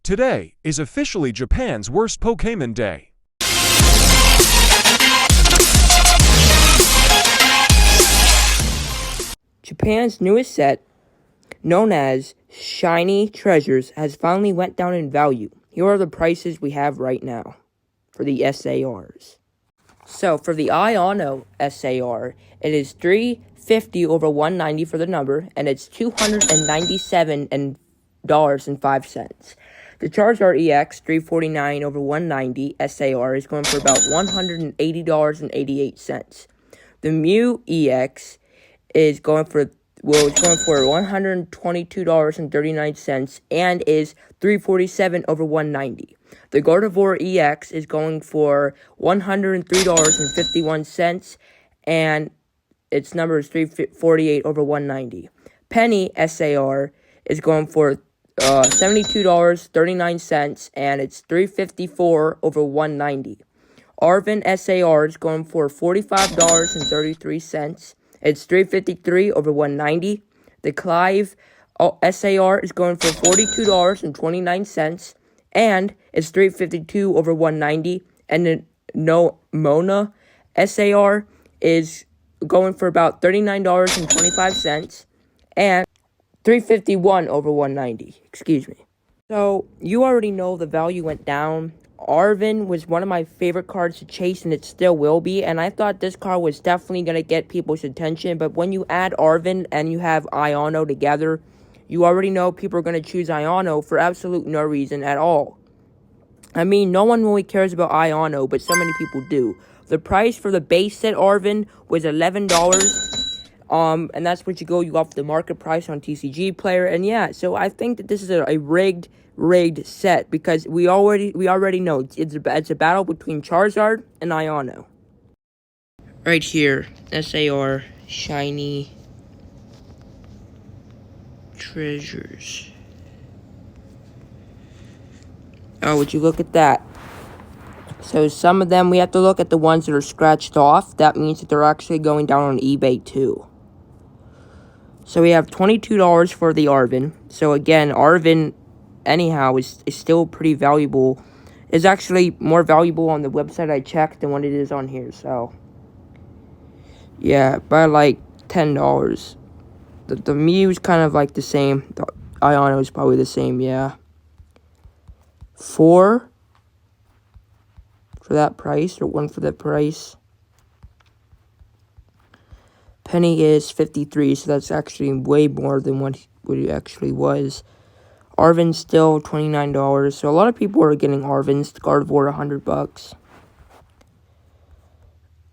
Today is officially Japan's worst Pokémon Day. Japan's newest set, known as Shiny Treasures, has finally went down in value. Here are the prices we have right now for the SARs. So for the Iono SAR, it is $350 over $190 for the number, and it's $297.05. The Charizard EX $349 over $190 SAR is going for about $180.88. The Mew EX is going for $122.39 and is $347 over $190. The Gardevoir EX is going for $103.51 and its number is $348 over $190. Penny SAR is going for $72.39 and it's $354 over $190. Arven SAR is going for $45.33. It's $353 over $190. The Clive SAR is going for $42.29 and it's $352 over $190. And the Mona SAR is going for about $39.25 and $351 over $190. Excuse me. So you already know the value went down. Arven was one of my favorite cards to chase, and it still will be, and I thought this card was definitely going to get people's attention, but when you add Arven and you have Iono together, you already know people are going to choose Iono for absolute no reason at all. I mean, no one really cares about Iono, but so many people do. The price for the base set Arven was $11, and that's what you go off the market price on TCG Player, and yeah, so I think that this is a rigged set because we already know it's a battle between Charizard and Iono. Right here, SAR Shiny Treasures. Oh, would you look at that? So some of them, we have to look at the ones that are scratched off. That means that they're actually going down on eBay too. So we have $22 for the Arven. So again, Arven anyhow is still pretty valuable. It's actually more valuable on the website I checked than what it is on here. So yeah, by like $10. The Mew's kind of like the same. The Iono is probably the same. Yeah, $4 for that price, or $1 for that price. Penny is $53, so that's actually way more than what it actually was. Arven's still $29, so a lot of people are getting Arven's. Gardevoir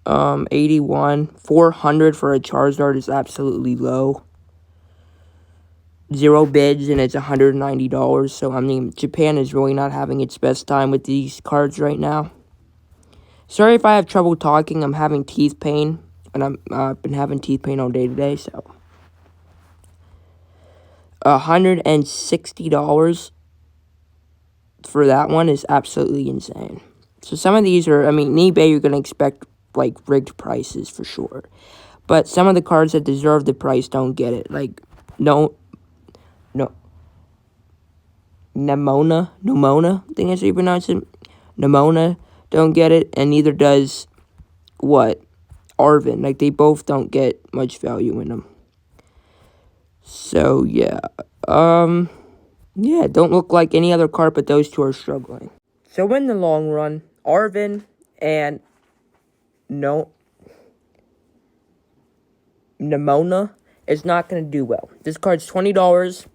$100. 81, 400 for a Charizard is absolutely low. 0 bids and it's $190. So I mean, Japan is really not having its best time with these cards right now. Sorry if I have trouble talking. I'm having teeth pain, and I've been having teeth pain all day today. So $160 for that one is absolutely insane. So some of these are, I mean, eBay, you're going to expect, like, rigged prices for sure. But some of the cards that deserve the price don't get it. Like, Nemona, I think that's how you pronounce it. Nemona don't get it, and neither does, Arven. Like, they both don't get much value in them. So, yeah. Yeah, don't look like any other card, but those two are struggling. So, in the long run, Arven and Nemona is not going to do well. This card's $20.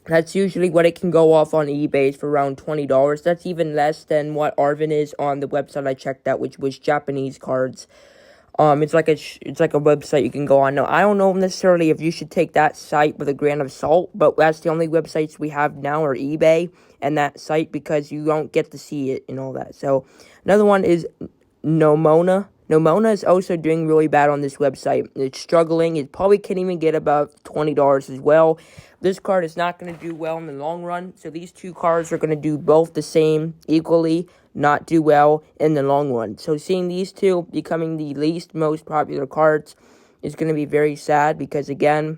That's usually what it can go off on eBay for around $20. That's even less than what Arven is on the website I checked out, which was Japanese cards. It's like a website you can go on. Now, I don't know necessarily if you should take that site with a grain of salt, but that's the only websites we have now are eBay and that site because you don't get to see it and all that. So, another one is Nemona. Nemona is also doing really bad on this website. It's struggling. It probably can't even get above $20 as well. This card is not going to do well in the long run. So these two cards are going to do both the same equally, not do well in the long run. So seeing these two becoming the least most popular cards is going to be very sad because, again,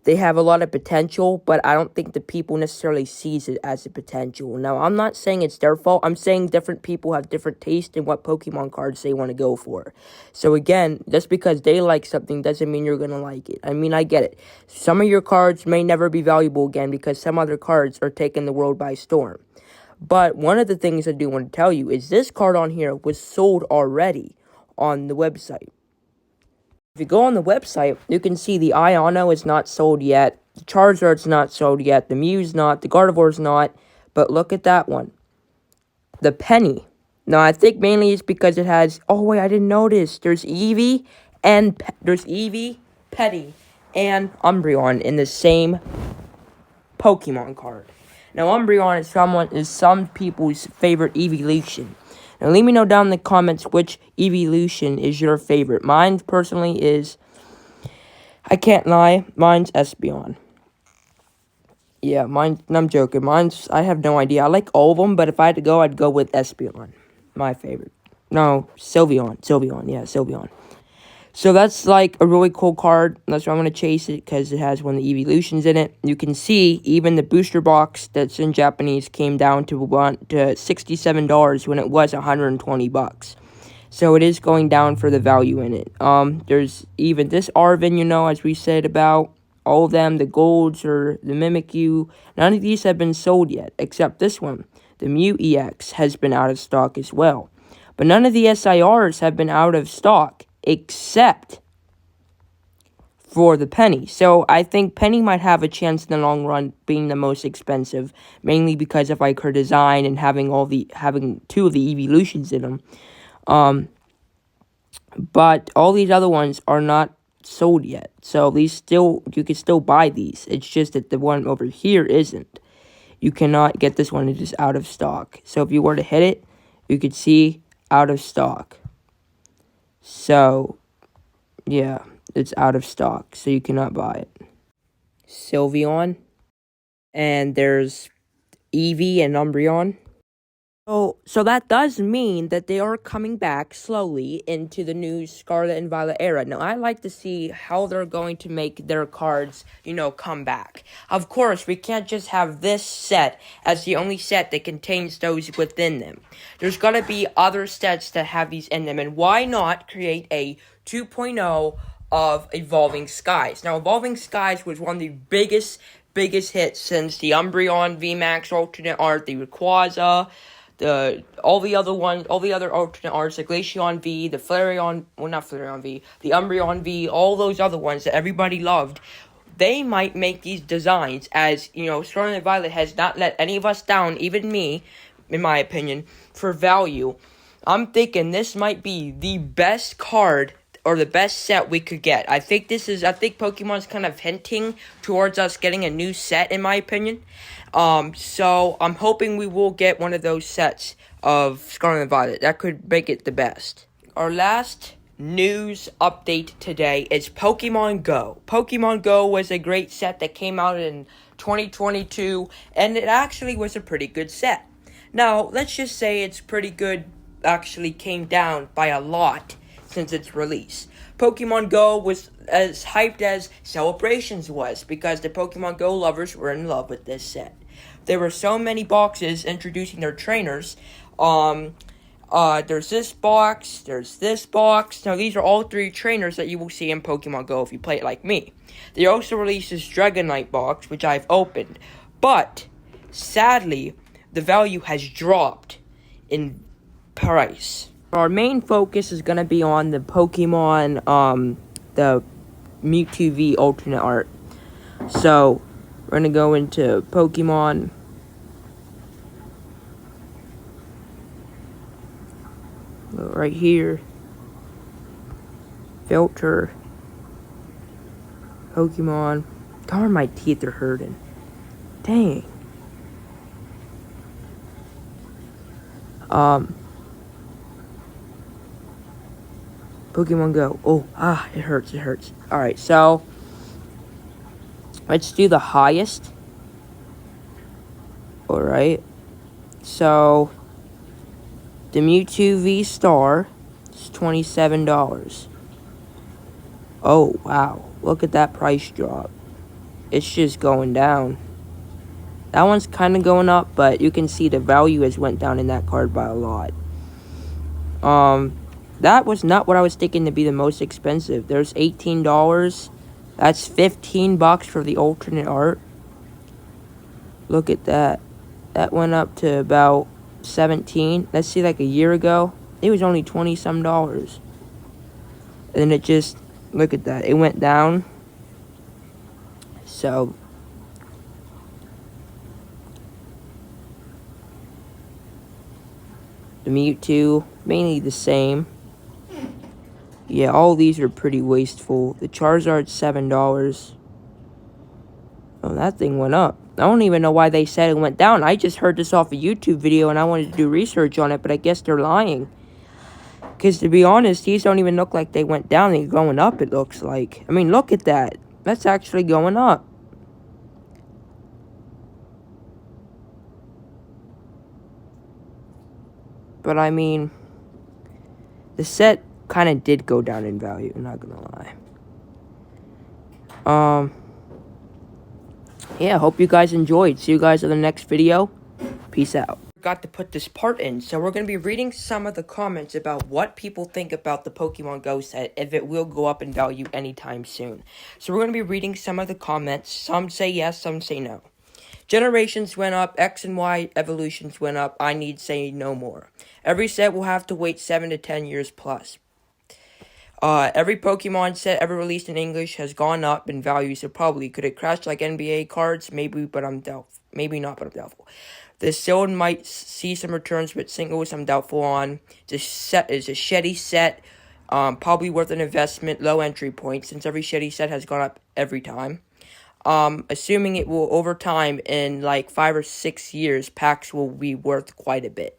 they have a lot of potential, but I don't think the people necessarily sees it as a potential. Now, I'm not saying it's their fault. I'm saying different people have different taste in what Pokemon cards they want to go for. So again, just because they like something doesn't mean you're going to like it. I mean, I get it. Some of your cards may never be valuable again because some other cards are taking the world by storm. But one of the things I do want to tell you is this card on here was sold already on the website. If you go on the website, you can see the Iono is not sold yet, the Charizard's not sold yet, the Mew's not, the Gardevoir's not, but look at that one. The Penny. Now, I think mainly it's because it has, oh wait, I didn't notice, there's Eevee, Petty, and Umbreon in the same Pokemon card. Now, Umbreon is some people's favorite evolution. Now, let me know down in the comments which evolution is your favorite. Mine, personally, is... I can't lie. Mine's Espeon. Yeah, I'm joking. I have no idea. I like all of them, but if I had to go, I'd go with Espeon. My favorite. No, Sylveon. Yeah, Sylveon. So that's like a really cool card. That's why I'm going to chase it, because it has one of the evolutions in it. You can see even the booster box that's in Japanese came down to $67 when it was $120. So it is going down for the value in it. There's even this Arven, as we said about all of them, the Golds or the Mimikyu. None of these have been sold yet, except this one. The Mew EX has been out of stock as well. But none of the SIRs have been out of stock, except for the Penny. So I think Penny might have a chance in the long run being the most expensive, mainly because of like her design and having two of the evolutions in them. But all these other ones are not sold yet. So you can still buy these. It's just that the one over here isn't. You cannot get this one. It is out of stock. So if you were to hit it, you could see out of stock. So, yeah, it's out of stock, so you cannot buy it. Sylveon, and there's Eevee and Umbreon. So that does mean that they are coming back slowly into the new Scarlet and Violet era. Now, I like to see how they're going to make their cards, come back. Of course, we can't just have this set as the only set that contains those within them. There's got to be other sets that have these in them, and why not create a 2.0 of Evolving Skies? Now, Evolving Skies was one of the biggest hits since the Umbreon VMAX alternate art, the Rayquaza, all the other alternate arts, the Glaceon V, the not Flareon V, the Umbreon V, all those other ones that everybody loved. They might make these designs, as, Scarlet and Violet has not let any of us down, even me, in my opinion, for value. I'm thinking this might be the best card or the best set we could get. I think Pokemon's kind of hinting towards us getting a new set, in my opinion. So I'm hoping we will get one of those sets of Scarlet and Violet. That could make it the best. Our last news update today is Pokemon Go. Pokemon Go was a great set that came out in 2022, and it actually was a pretty good set. Now, let's just say it's pretty good, actually came down by a lot since its release. Pokemon Go was as hyped as Celebrations was, because the Pokemon Go lovers were in love with this set. There were so many boxes introducing their trainers. There's this box, there's this box. Now, these are all 3 trainers that you will see in Pokemon Go if you play it like me. They also released this Dragonite box, which I've opened. But, sadly, the value has dropped in price. Our main focus is going to be on the Pokemon, the Mewtwo V alternate art. So, we're going to go into Pokemon. Right here. Filter. Pokemon. Darn, my teeth are hurting. Dang. Pokemon Go. It hurts. Alright, so let's do the highest. Alright. So the Mewtwo V Star is $27. Oh, wow. Look at that price drop. it's just going down. That one's kind of going up, but you can see the value has went down in that card by a lot. That was not what I was thinking to be the most expensive. There's $18. That's $15 for the alternate art. Look at that. That went up to about 17. Let's see, like a year ago, it was only 20 some dollars. And then it just, look at that, it went down. So the Mewtwo, mainly the same. Yeah, all these are pretty wasteful. The Charizard's $7. Oh, that thing went up. I don't even know why they said it went down. I just heard this off a YouTube video and I wanted to do research on it, but I guess they're lying. Because to be honest, these don't even look like they went down. They're going up, it looks like. I mean, look at that. That's actually going up. But I mean, the set kind of did go down in value, I'm not gonna lie. Yeah, hope you guys enjoyed. See you guys in the next video. Peace out. Forgot to put this part in, so we're going to be reading some of the comments about what people think about the Pokemon Go set, if it will go up in value anytime soon. So we're going to be reading some of the comments. Some say yes, some say no. Generations went up, X and Y evolutions went up, I need say no more. Every set will have to wait 7 to 10 years plus. Every Pokemon set ever released in English has gone up in value, so probably. Could it crash like NBA cards? Maybe, but I'm doubtful. Maybe not, but I'm doubtful. The Sealed might see some returns, but singles I'm doubtful on. The set is a Shetty set, probably worth an investment, low entry point, since every Shetty set has gone up every time. Assuming it will, over time, in like 5 or 6 years, packs will be worth quite a bit.